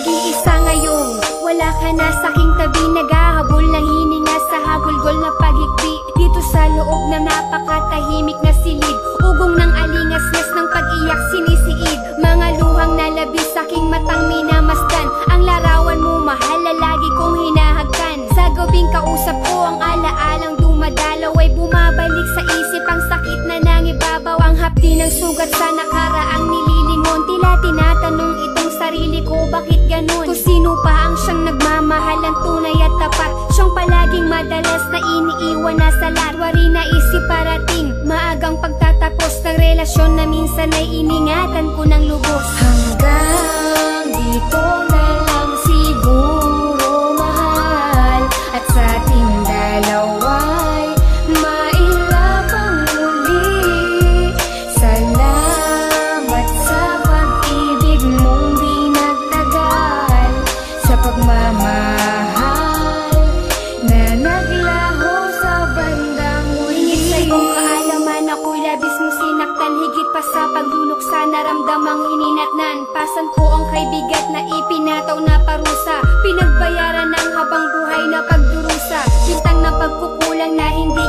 nag-iisa ngayong wala ka na sa'king tabi. Naghahabol ng hininga sa habulgol na paghikbi. Dito sa loob na napakatahimik na silid, ugong ng alingas-ngas ng pag-iyak sinisiid. Mga luhang nalabis sa'king matang minamasdan. Ang larawan mo mahal na lagi kong hinahagkan. Sa gabing kausap ko ang alaalang dumadalaw, ay bumabalik sa isip ang sakit na nangibabaw. Ang hapdi ng sugat sa nakaraang nililingon, tila tinatanong itong sarili ko, bakit ganun? Kung sino pa ang siyang nagmamahal ng tunay at tapat, siyang palaging madalas na iniiwan na sa latwari na isip parating maagang pagtatapos ng relasyon na minsan ay iningatan ko ng lubos. Hanggang dito na lang siguro mahal, at sa ating dalawa'y mailapang muli. Salamat sa pag-ibig mong di nagtagal, sa pagmamahal na naglaho sa bandang huli. Hingit sa iyong kaalaman ako'y labis mo sinaktan, higit pa sa pagluluksa naramdamang hininatnan. Pasan ko ang kay bigat na ipinataw na parusa, pinagbayaran ng habang buhay na pagdurusa. Bintang na pagkukulang na hindi